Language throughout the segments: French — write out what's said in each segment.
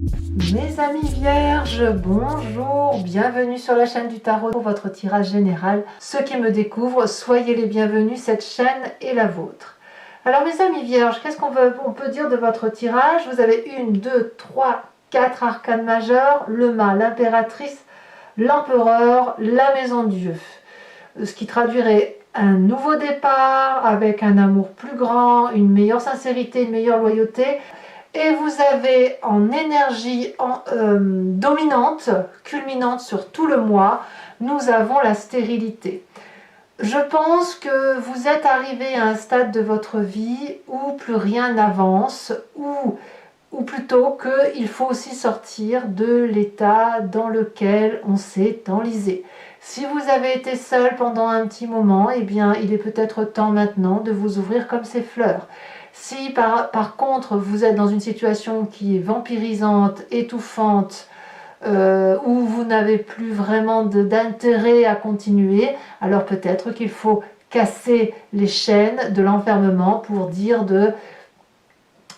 Mes amis vierges, bonjour, bienvenue sur la chaîne du tarot pour votre tirage général. Ceux qui me découvrent, soyez les bienvenus, cette chaîne est la vôtre. Alors mes amis vierges, qu'est-ce qu'on peut dire de votre tirage? Vous avez 1, 2, 3, 4 arcanes majeures, le mât, l'impératrice, l'empereur, la maison de Dieu. Ce qui traduirait un nouveau départ avec un amour plus grand, une meilleure sincérité, une meilleure loyauté. Et vous avez en énergie dominante, culminante sur tout le mois, nous avons la stérilité. Je pense que vous êtes arrivé à un stade de votre vie où plus rien n'avance, ou plutôt qu'il faut aussi sortir de l'état dans lequel on s'est enlisé. Si vous avez été seul pendant un petit moment, eh bien, il est peut-être temps maintenant de vous ouvrir comme ces fleurs. Si par contre vous êtes dans une situation qui est vampirisante, étouffante, où vous n'avez plus vraiment d'intérêt à continuer, alors peut-être qu'il faut casser les chaînes de l'enfermement pour dire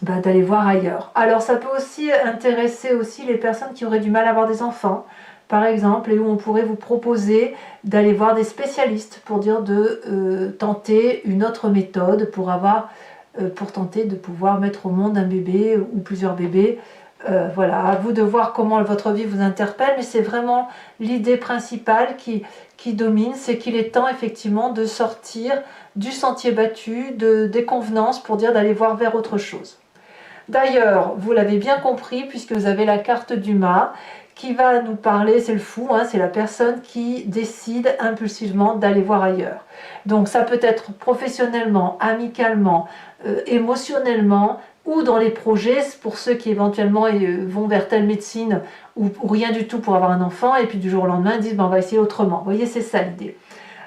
d'aller voir ailleurs. Alors ça peut aussi intéresser aussi les personnes qui auraient du mal à avoir des enfants, par exemple, et où on pourrait vous proposer d'aller voir des spécialistes pour dire de tenter une autre méthode pour tenter de pouvoir mettre au monde un bébé ou plusieurs bébés. Voilà, à vous de voir comment votre vie vous interpelle, mais c'est vraiment l'idée principale qui domine, c'est qu'il est temps effectivement de sortir du sentier battu, des convenances pour dire d'aller voir vers autre chose. D'ailleurs, vous l'avez bien compris puisque vous avez la carte du mât qui va nous parler, c'est le fou, hein, c'est la personne qui décide impulsivement d'aller voir ailleurs. Donc ça peut être professionnellement, amicalement, émotionnellement, ou dans les projets, pour ceux qui éventuellement vont vers telle médecine ou rien du tout pour avoir un enfant, et puis du jour au lendemain disent ben, on va essayer autrement. Vous voyez, c'est ça l'idée.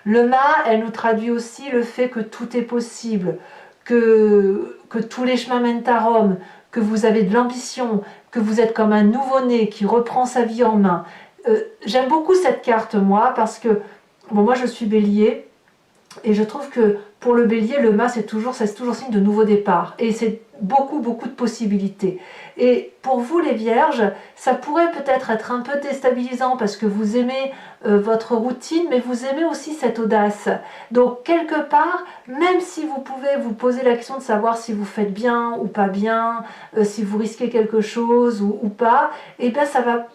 Le mât, elle nous traduit aussi le fait que tout est possible, que tous les chemins mènent à Rome, que vous avez de l'ambition, que vous êtes comme un nouveau-né qui reprend sa vie en main. J'aime beaucoup cette carte, moi, parce que bon, moi je suis bélier, et je trouve que pour le bélier, le mât, c'est toujours signe de nouveau départ. Et c'est beaucoup de possibilités. Et pour vous les vierges, ça pourrait peut-être être un peu déstabilisant parce que vous aimez votre routine, mais vous aimez aussi cette audace. Donc quelque part, même si vous pouvez vous poser la question de savoir si vous faites bien ou pas bien, si vous risquez quelque chose ou pas, et bien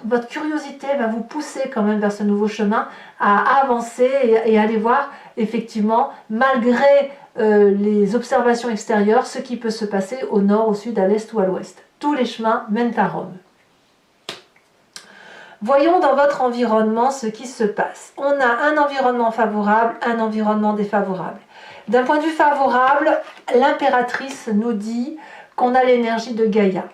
votre curiosité va vous pousser quand même vers ce nouveau chemin à avancer et aller voir effectivement, malgré les observations extérieures, ce qui peut se passer au nord, au sud, à l'est ou à l'ouest. Tous les chemins mènent à Rome. Voyons dans votre environnement ce qui se passe. On a un environnement favorable, un environnement défavorable. D'un point de vue favorable, l'impératrice nous dit qu'on a l'énergie de Gaïa,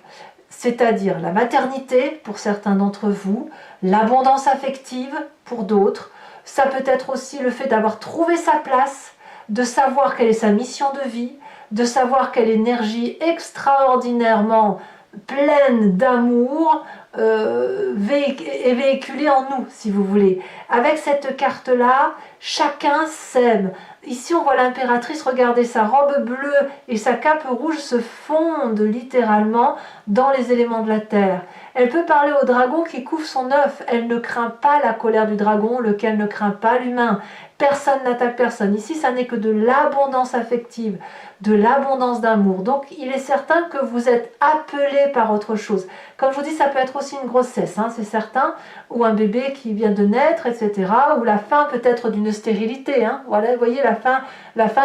c'est-à-dire la maternité pour certains d'entre vous, l'abondance affective pour d'autres. Ça peut être aussi le fait d'avoir trouvé sa place, de savoir quelle est sa mission de vie, de savoir quelle énergie extraordinairement pleine d'amour est véhiculée en nous, si vous voulez. Avec cette carte-là, chacun s'aime. Ici, on voit l'impératrice, regardez, sa robe bleue et sa cape rouge se fondent littéralement dans les éléments de la terre. Elle peut parler au dragon qui couvre son œuf. Elle ne craint pas la colère du dragon, lequel ne craint pas l'humain. Personne n'attaque personne. Ici, ça n'est que de l'abondance affective, de l'abondance d'amour. Donc, il est certain que vous êtes appelé par autre chose. Comme je vous dis, ça peut être aussi une grossesse, hein, c'est certain, ou un bébé qui vient de naître, etc. Ou la fin peut-être d'une stérilité. Hein. Voilà, vous voyez, la fin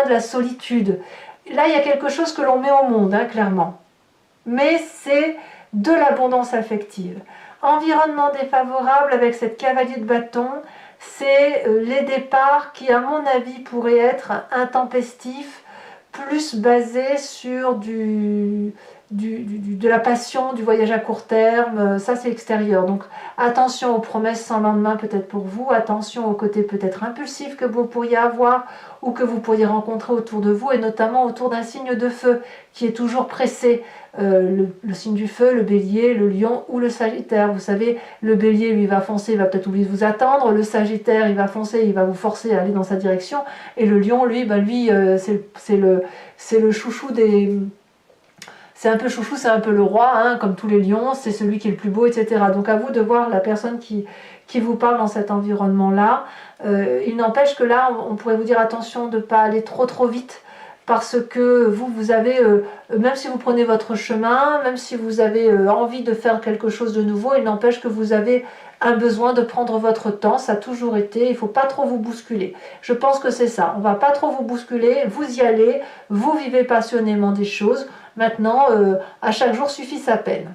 de la solitude. Là, il y a quelque chose que l'on met au monde, hein, clairement. Mais c'est de l'abondance affective. Environnement défavorable avec cette cavalier de bâton, c'est les départs qui, à mon avis, pourraient être intempestifs, plus basés sur de la passion, du voyage à court terme, ça c'est extérieur. Donc attention aux promesses sans lendemain peut-être pour vous, attention au côté peut-être impulsif que vous pourriez avoir ou que vous pourriez rencontrer autour de vous, et notamment autour d'un signe de feu qui est toujours pressé. Le signe du feu, le bélier, le lion ou le sagittaire. Vous savez, le bélier lui va foncer, il va peut-être oublier de vous attendre, le sagittaire il va foncer, il va vous forcer à aller dans sa direction, et le lion lui, c'est le chouchou c'est un peu chouchou, c'est un peu le roi, hein, comme tous les lions, c'est celui qui est le plus beau, etc. Donc à vous de voir la personne qui vous parle dans cet environnement-là. Il n'empêche que là, on pourrait vous dire attention de ne pas aller trop vite, parce que vous avez, même si vous prenez votre chemin, même si vous avez envie de faire quelque chose de nouveau, il n'empêche que vous avez un besoin de prendre votre temps, ça a toujours été, il ne faut pas trop vous bousculer. Je pense que c'est ça, on ne va pas trop vous bousculer, vous y allez, vous vivez passionnément des choses. Maintenant, à chaque jour suffit sa peine.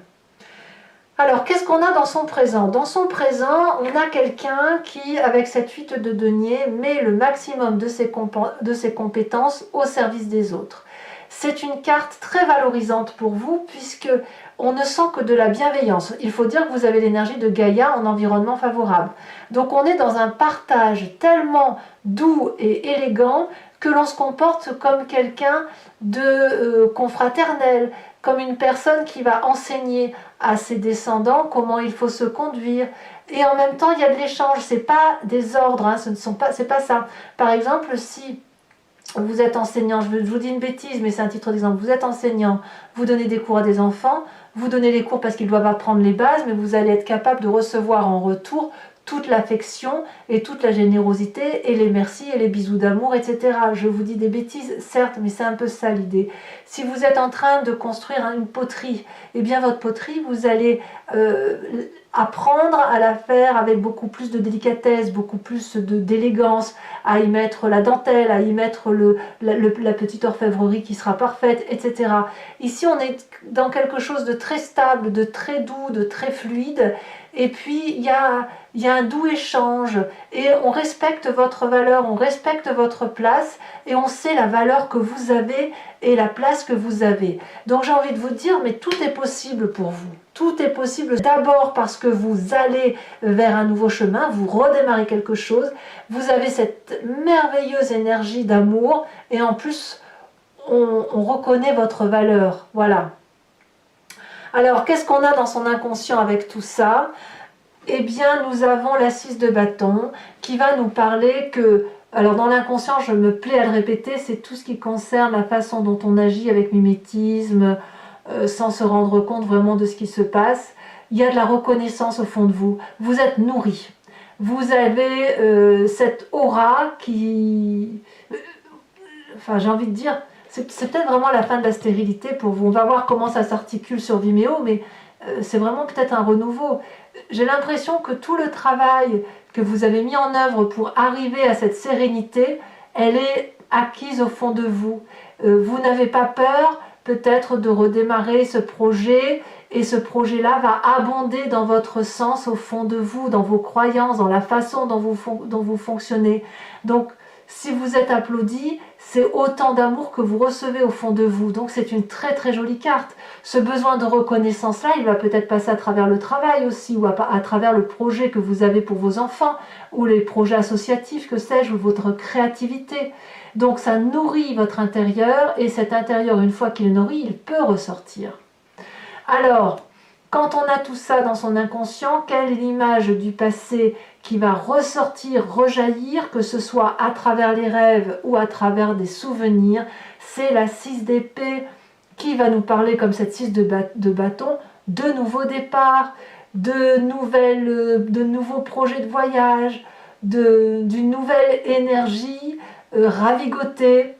Alors, qu'est-ce qu'on a dans son présent? Dans son présent, on a quelqu'un qui, avec cette 8 de denier, met le maximum de ses compétences au service des autres. C'est une carte très valorisante pour vous, puisque on ne sent que de la bienveillance. Il faut dire que vous avez l'énergie de Gaïa en environnement favorable. Donc on est dans un partage tellement doux et élégant que l'on se comporte comme quelqu'un de confraternel, comme une personne qui va enseigner à ses descendants comment il faut se conduire. Et en même temps, il y a de l'échange. C'est pas des ordres, hein, c'est pas ça. Par exemple, si vous êtes enseignant, je vous dis une bêtise, mais c'est un titre d'exemple, vous êtes enseignant, vous donnez des cours à des enfants, vous donnez les cours parce qu'ils doivent apprendre les bases, mais vous allez être capable de recevoir en retour toute l'affection et toute la générosité et les merci et les bisous d'amour, etc. Je vous dis des bêtises, certes, mais c'est un peu ça l'idée. Si vous êtes en train de construire une poterie, eh bien votre poterie, vous allez apprendre à la faire avec beaucoup plus de délicatesse, beaucoup plus d'élégance, à y mettre la dentelle, à y mettre la petite orfèvrerie qui sera parfaite, etc. Ici, on est dans quelque chose de très stable, de très doux, de très fluide. Et puis, il y a un doux échange et on respecte votre valeur, on respecte votre place et on sait la valeur que vous avez et la place que vous avez. Donc, j'ai envie de vous dire, mais tout est possible pour vous. Tout est possible d'abord parce que vous allez vers un nouveau chemin, vous redémarrez quelque chose, vous avez cette merveilleuse énergie d'amour et en plus, on reconnaît votre valeur. Voilà. Alors, qu'est-ce qu'on a dans son inconscient avec tout ça? Eh bien, nous avons la 6 de bâton qui va nous parler que, alors dans l'inconscient, je me plais à le répéter, c'est tout ce qui concerne la façon dont on agit avec mimétisme, sans se rendre compte vraiment de ce qui se passe. Il y a de la reconnaissance au fond de vous. Vous êtes nourri. Vous avez cette aura qui... Enfin, j'ai envie de dire... C'est peut-être vraiment la fin de la stérilité pour vous. On va voir comment ça s'articule sur Vimeo, mais c'est vraiment peut-être un renouveau. J'ai l'impression que tout le travail que vous avez mis en œuvre pour arriver à cette sérénité, elle est acquise au fond de vous. Vous n'avez pas peur peut-être de redémarrer ce projet, et ce projet-là va abonder dans votre sens au fond de vous, dans vos croyances, dans la façon dont vous fonctionnez. Donc, si vous êtes applaudi, c'est autant d'amour que vous recevez au fond de vous. Donc c'est une très très jolie carte. Ce besoin de reconnaissance-là, il va peut-être passer à travers le travail aussi, ou à travers le projet que vous avez pour vos enfants, ou les projets associatifs, que sais-je, ou votre créativité. Donc ça nourrit votre intérieur, et cet intérieur, une fois qu'il est nourri, il peut ressortir. Alors, quand on a tout ça dans son inconscient, quelle est l'image du passé qui va ressortir, rejaillir, que ce soit à travers les rêves ou à travers des souvenirs? C'est la 6 d'épée qui va nous parler, comme cette 6 de bâton, de nouveaux départs, de nouveaux projets de voyage, d'une nouvelle énergie ravigotée,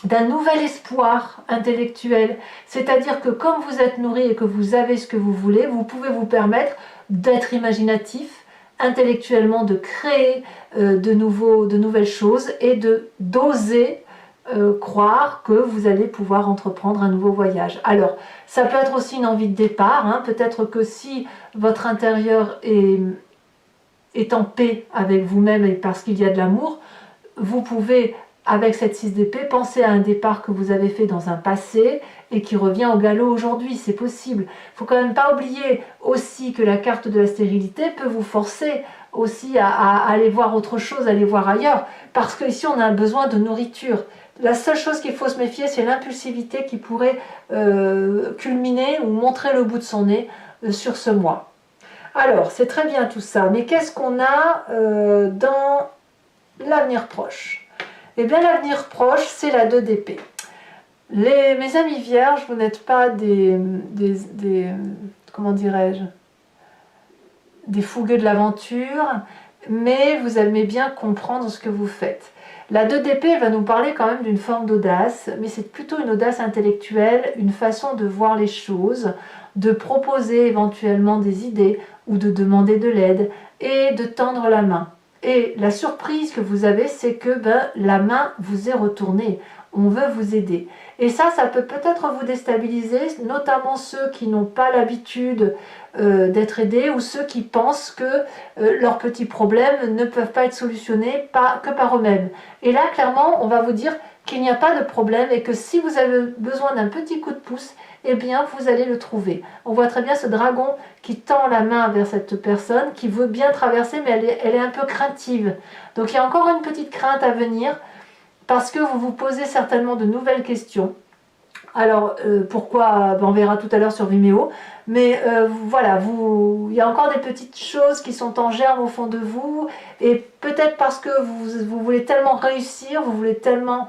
d'un nouvel espoir intellectuel. C'est-à-dire que comme vous êtes nourri et que vous avez ce que vous voulez, vous pouvez vous permettre d'être imaginatif, intellectuellement, de créer de nouvelles choses et d'oser croire que vous allez pouvoir entreprendre un nouveau voyage. Alors, ça peut être aussi une envie de départ, hein. Peut-être que si votre intérieur est en paix avec vous-même et parce qu'il y a de l'amour, vous pouvez, avec cette 6 d'épée, penser à un départ que vous avez fait dans un passé et qui revient au galop aujourd'hui, c'est possible. Il ne faut quand même pas oublier aussi que la carte de la stérilité peut vous forcer aussi à aller voir autre chose, à aller voir ailleurs, parce qu'ici on a un besoin de nourriture. La seule chose qu'il faut se méfier, c'est l'impulsivité qui pourrait culminer ou montrer le bout de son nez sur ce mois. Alors, c'est très bien tout ça, mais qu'est-ce qu'on a dans l'avenir proche? Eh bien, l'avenir proche, c'est la 2 d'épée. Mes amis vierges, vous n'êtes pas comment dirais-je, des fougueux de l'aventure, mais vous aimez bien comprendre ce que vous faites. La 2 d'épée va nous parler quand même d'une forme d'audace, mais c'est plutôt une audace intellectuelle, une façon de voir les choses, de proposer éventuellement des idées ou de demander de l'aide et de tendre la main. Et la surprise que vous avez, c'est que la main vous est retournée. On veut vous aider. Et ça peut peut-être vous déstabiliser, notamment ceux qui n'ont pas l'habitude d'être aidés ou ceux qui pensent que leurs petits problèmes ne peuvent pas être solutionnés que par eux-mêmes. Et là, clairement, on va vous dire qu'il n'y a pas de problème et que si vous avez besoin d'un petit coup de pouce, eh bien, vous allez le trouver. On voit très bien ce dragon qui tend la main vers cette personne, qui veut bien traverser, mais elle est un peu craintive. Donc, il y a encore une petite crainte à venir, parce que vous vous posez certainement de nouvelles questions. Alors, pourquoi, on verra tout à l'heure sur Vimeo, mais voilà, il y a encore des petites choses qui sont en germe au fond de vous, et peut-être parce que vous voulez tellement réussir, vous voulez tellement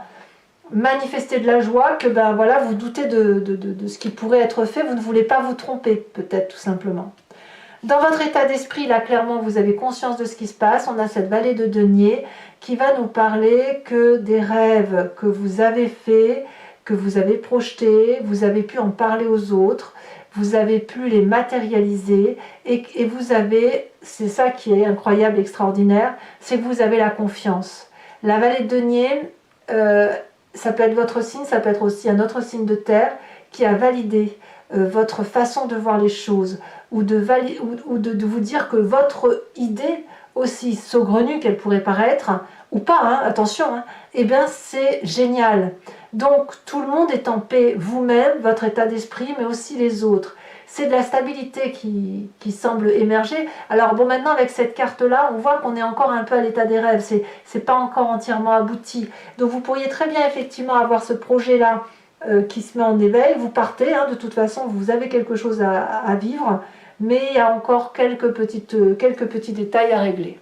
manifester de la joie que voilà, vous doutez de ce qui pourrait être fait, vous ne voulez pas vous tromper, peut-être tout simplement. Dans votre état d'esprit, là, clairement, vous avez conscience de ce qui se passe. On a cette vallée de denier qui va nous parler que des rêves que vous avez faits, que vous avez projetés, vous avez pu en parler aux autres, vous avez pu les matérialiser et vous avez, c'est ça qui est incroyable, extraordinaire, c'est que vous avez la confiance. La vallée de denier, ça peut être votre signe, ça peut être aussi un autre signe de terre qui a validé votre façon de voir les choses, ou de vous dire que votre idée, aussi saugrenue qu'elle pourrait paraître, ou pas, hein, attention, hein, eh bien c'est génial. Donc tout le monde est en paix, vous-même, votre état d'esprit, mais aussi les autres. C'est de la stabilité qui semble émerger. Alors bon, maintenant avec cette carte-là, on voit qu'on est encore un peu à l'état des rêves, c'est pas encore entièrement abouti. Donc vous pourriez très bien effectivement avoir ce projet-là qui se met en éveil, vous partez, hein, de toute façon vous avez quelque chose à vivre, mais il y a encore quelques petits détails à régler.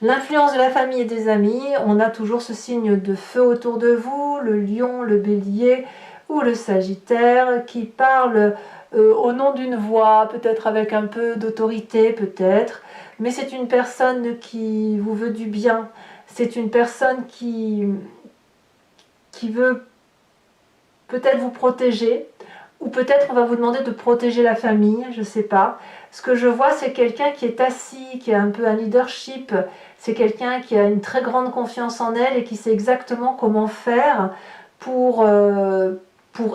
L'influence de la famille et des amis, on a toujours ce signe de feu autour de vous, le lion, le bélier ou le sagittaire qui parle au nom d'une voix, peut-être avec un peu d'autorité, peut-être, mais c'est une personne qui vous veut du bien, c'est une personne qui veut peut-être vous protéger, ou peut-être on va vous demander de protéger la famille, je ne sais pas. Ce que je vois, c'est quelqu'un qui est assis, qui a un peu un leadership, c'est quelqu'un qui a une très grande confiance en elle et qui sait exactement comment faire pour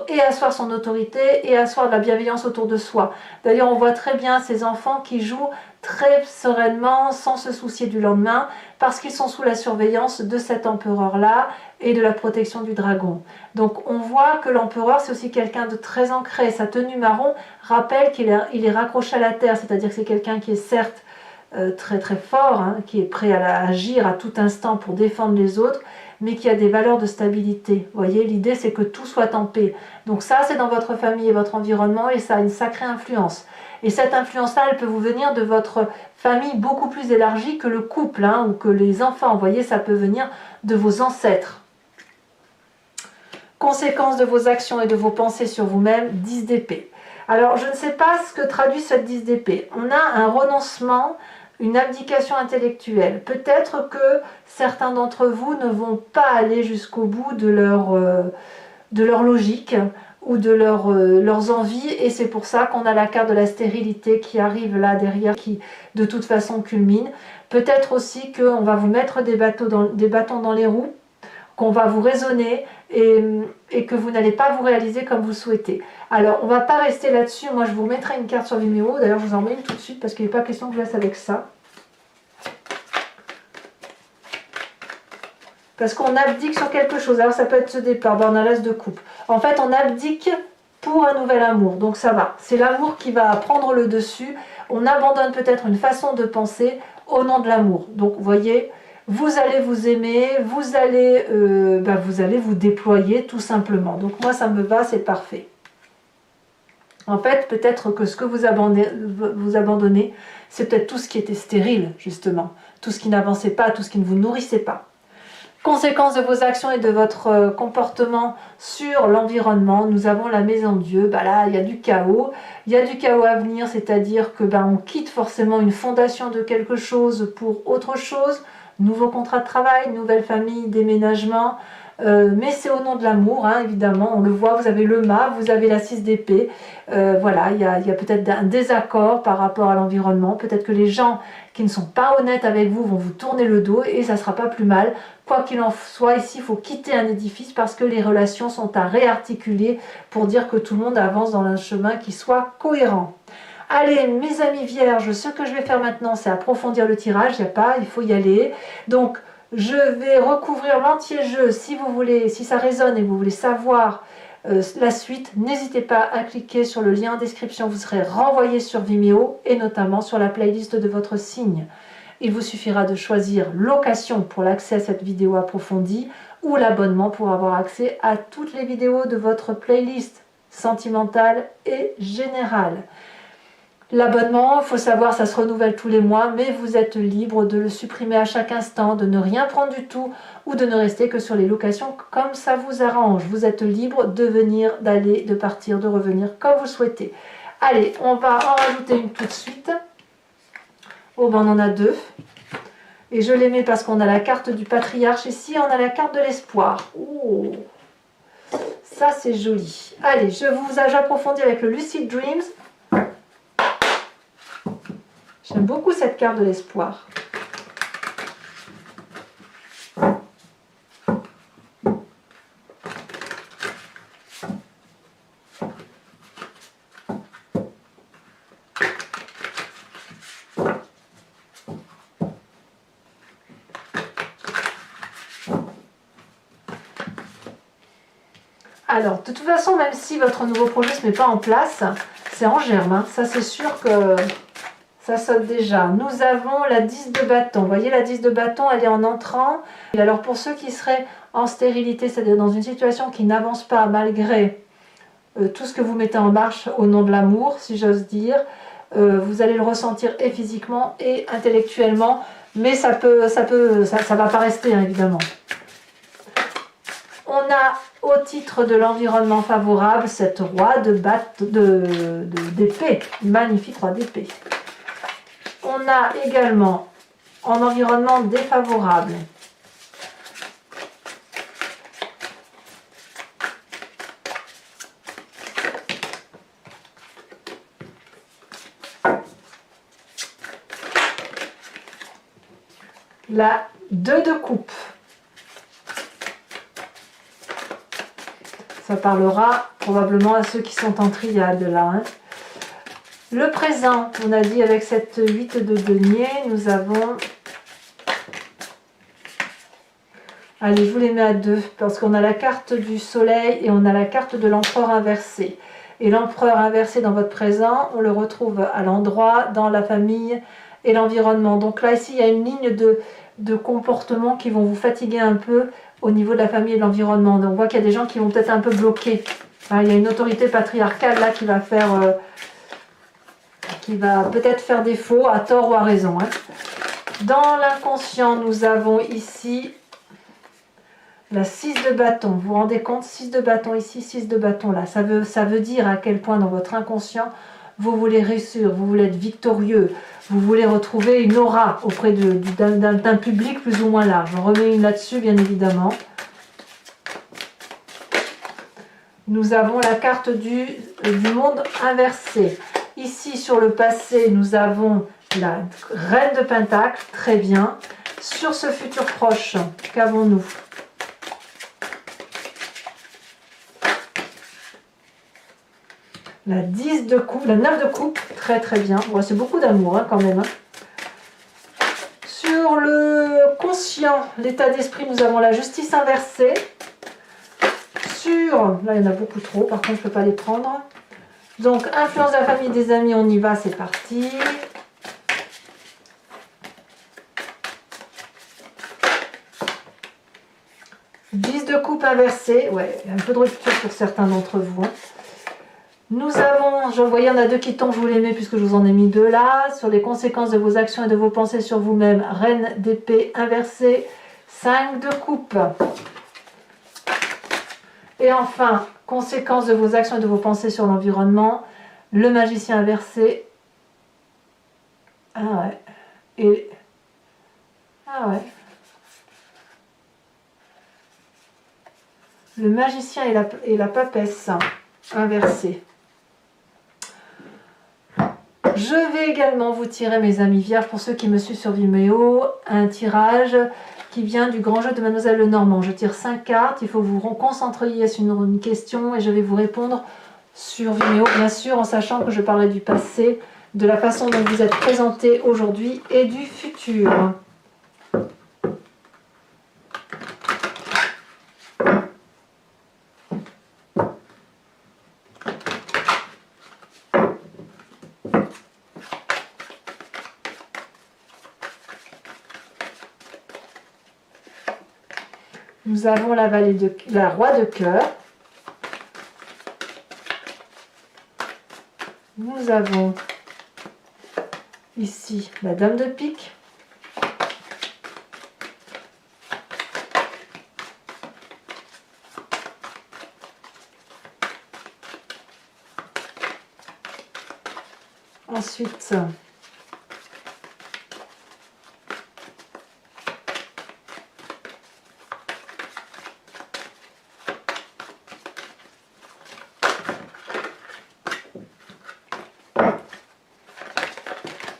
et asseoir son autorité et asseoir de la bienveillance autour de soi. D'ailleurs, on voit très bien ces enfants qui jouent très sereinement, sans se soucier du lendemain, parce qu'ils sont sous la surveillance de cet empereur-là et de la protection du dragon. Donc on voit que l'empereur, c'est aussi quelqu'un de très ancré. Sa tenue marron rappelle qu'il est raccroché à la terre, c'est-à-dire que c'est quelqu'un qui est certes très très fort, hein, qui est prêt à agir à tout instant pour défendre les autres, mais qui a des valeurs de stabilité. Vous voyez, l'idée c'est que tout soit en paix. Donc ça, c'est dans votre famille et votre environnement, et ça a une sacrée influence. Et cette influence-là, elle peut vous venir de votre famille beaucoup plus élargie que le couple, hein, ou que les enfants. Vous voyez, ça peut venir de vos ancêtres. Conséquence de vos actions et de vos pensées sur vous-même, 10 d'épée. Alors, je ne sais pas ce que traduit cette 10 d'épée. On a un renoncement, une abdication intellectuelle. Peut-être que certains d'entre vous ne vont pas aller jusqu'au bout de leur logique ou de leurs envies, et c'est pour ça qu'on a la carte de la stérilité qui arrive là derrière, qui de toute façon culmine. Peut-être aussi qu'on va vous mettre des bâtons dans les roues, qu'on va vous raisonner et que vous n'allez pas vous réaliser comme vous souhaitez. Alors, on ne va pas rester là-dessus. Moi, je vous remettrai une carte sur Vimeo. D'ailleurs, je vous en mets une tout de suite parce qu'il n'est pas question que je laisse avec ça. Parce qu'on abdique sur quelque chose. Alors, ça peut être ce départ. On a l'as de coupe. En fait, on abdique pour un nouvel amour. Donc, ça va. C'est l'amour qui va prendre le dessus. On abandonne peut-être une façon de penser au nom de l'amour. Donc, vous voyez, vous allez vous aimer, vous allez vous déployer tout simplement. Donc moi ça me va, c'est parfait. En fait, peut-être que ce que vous abandonnez, c'est peut-être tout ce qui était stérile, justement. Tout ce qui n'avançait pas, tout ce qui ne vous nourrissait pas. Conséquence de vos actions et de votre comportement sur l'environnement, nous avons la maison Dieu. Bah là, il y a du chaos. Il y a du chaos à venir, c'est-à-dire que on quitte forcément une fondation de quelque chose pour autre chose. Nouveau contrat de travail, nouvelle famille, déménagement. Mais c'est au nom de l'amour, hein, évidemment, on le voit, vous avez le mât, vous avez la 6 d'épée, voilà, il y a peut-être un désaccord par rapport à l'environnement, peut-être que les gens qui ne sont pas honnêtes avec vous vont vous tourner le dos et ça ne sera pas plus mal. Quoi qu'il en soit, ici, il faut quitter un édifice parce que les relations sont à réarticuler pour dire que tout le monde avance dans un chemin qui soit cohérent. Allez, mes amis vierges, ce que je vais faire maintenant, c'est approfondir le tirage, il faut y aller. Donc, je vais recouvrir l'entier jeu. Si vous voulez, si ça résonne et que vous voulez savoir la suite, n'hésitez pas à cliquer sur le lien en description. Vous serez renvoyé sur Vimeo et notamment sur la playlist de votre signe. Il vous suffira de choisir location pour l'accès à cette vidéo approfondie ou l'abonnement pour avoir accès à toutes les vidéos de votre playlist sentimentale et générale. L'abonnement, il faut savoir, ça se renouvelle tous les mois, mais vous êtes libre de le supprimer à chaque instant, de ne rien prendre du tout ou de ne rester que sur les locations comme ça vous arrange. Vous êtes libre de venir, d'aller, de partir, de revenir comme vous souhaitez. Allez, on va en rajouter une tout de suite. Oh ben on en a deux. Et je les mets parce qu'on a la carte du patriarche ici, on a la carte de l'espoir. Oh, ça c'est joli. Allez, j'approfondis avec le Lucid Dreams. J'aime beaucoup cette carte de l'espoir. Alors, de toute façon, même si votre nouveau projet ne se met pas en place, c'est en germe, hein. Ça c'est sûr que ça saute déjà. Nous avons la 10 de bâton. Vous voyez, la 10 de bâton, elle est en entrant. Et alors, pour ceux qui seraient en stérilité, c'est-à-dire dans une situation qui n'avance pas malgré tout ce que vous mettez en marche au nom de l'amour, si j'ose dire, vous allez le ressentir et physiquement et intellectuellement. Mais ça va pas rester, hein, évidemment. On a au titre de l'environnement favorable cette roi d'épée. Magnifique roi d'épée. On a également en environnement défavorable la 2 de coupe. Ça parlera probablement à ceux qui sont en triade là, hein. Le présent, on a dit avec cette 8 de denier, nous avons... Allez, je vous les mets à deux, parce qu'on a la carte du soleil et on a la carte de l'empereur inversé. Et l'empereur inversé dans votre présent, on le retrouve à l'endroit, dans la famille et l'environnement. Donc là, ici, il y a une ligne de comportement qui vont vous fatiguer un peu au niveau de la famille et de l'environnement. Donc on voit qu'il y a des gens qui vont peut-être un peu bloquer. Hein, il y a une autorité patriarcale là qui va faire... qui va peut-être faire défaut, à tort ou à raison. Hein. Dans l'inconscient, nous avons ici la 6 de bâton. Vous vous rendez compte, 6 de bâton ici, 6 de bâton là. Ça veut dire à quel point dans votre inconscient, vous voulez réussir, vous voulez être victorieux, vous voulez retrouver une aura auprès d'un public plus ou moins large. On remet une là-dessus, bien évidemment. Nous avons la carte du monde inversé. Ici, sur le passé, nous avons la reine de pentacle, très bien. Sur ce futur proche, qu'avons-nous? La 10 de coupe, la 9 de coupe, très très bien. Bon, c'est beaucoup d'amour hein, quand même. Hein. Sur le conscient, l'état d'esprit, nous avons la justice inversée. Sur, là il y en a beaucoup trop, par contre je ne peux pas les prendre. Donc, influence de la famille, des amis, on y va, c'est parti. De coupe inversée, ouais, un peu de rupture pour certains d'entre vous. Hein. Nous avons, je voyais, il y en a deux qui tombent, je vous les mets puisque je vous en ai mis deux là. Sur les conséquences de vos actions et de vos pensées sur vous-même, reine d'épée inversée. 5 de coupe. Et enfin, conséquence de vos actions et de vos pensées sur l'environnement, le magicien inversé. Ah ouais. Et... Ah ouais. Le magicien et la papesse inversée. Je vais également vous tirer, mes amis vierges, pour ceux qui me suivent sur Vimeo, un tirage qui vient du grand jeu de Mademoiselle Lenormand. Je tire 5 cartes, il faut vous concentrer sur une question et je vais vous répondre sur Vimeo, bien sûr, en sachant que je parlerai du passé, de la façon dont vous êtes présenté aujourd'hui et du futur. Nous avons la roi de cœur. Nous avons ici la dame de pique. Ensuite,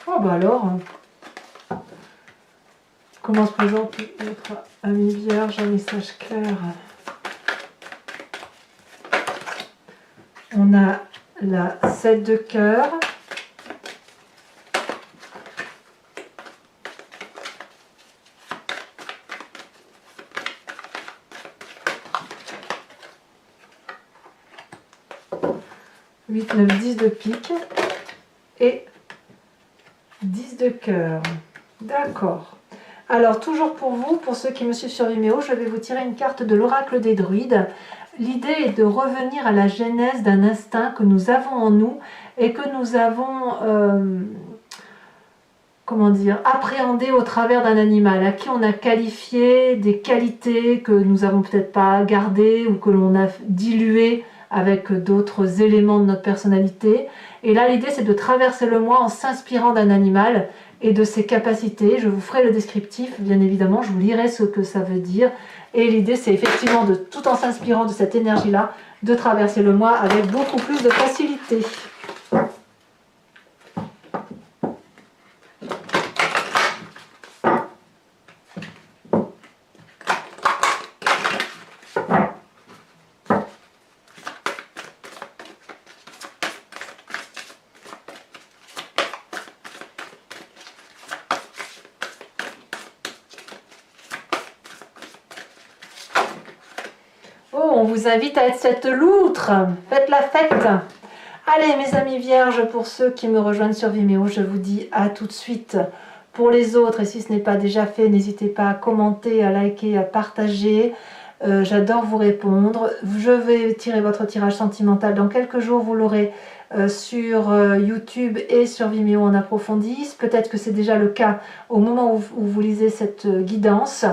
oh bah alors, comment se présente notre ami vierge, un message clair. On a la 7 de cœur. Huit, 9, 10 de pique et 10 de cœur. D'accord. Alors, toujours pour vous, pour ceux qui me suivent sur Vimeo, je vais vous tirer une carte de l'oracle des druides. L'idée est de revenir à la genèse d'un instinct que nous avons en nous et que nous avons, comment dire, appréhendé au travers d'un animal à qui on a qualifié des qualités que nous n'avons peut-être pas gardées ou que l'on a diluées avec d'autres éléments de notre personnalité. Et là, l'idée, c'est de traverser le moi en s'inspirant d'un animal et de ses capacités. Je vous ferai le descriptif, bien évidemment, je vous lirai ce que ça veut dire. Et l'idée, c'est effectivement, de, tout en s'inspirant de cette énergie-là, de traverser le moi avec beaucoup plus de facilité. Oh, on vous invite à être cette loutre. Faites la fête. Allez, mes amis vierges, pour ceux qui me rejoignent sur Vimeo, je vous dis à tout de suite. Pour les autres, et si ce n'est pas déjà fait, n'hésitez pas à commenter, à liker, à partager. J'adore vous répondre. Je vais tirer votre tirage sentimental. Dans quelques jours, vous l'aurez sur YouTube et sur Vimeo en approfondi. Peut-être que c'est déjà le cas au moment où vous lisez cette guidance.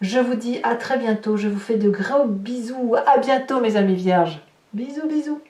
Je vous dis à très bientôt. Je vous fais de gros bisous. À bientôt, mes amis vierges. Bisous, bisous.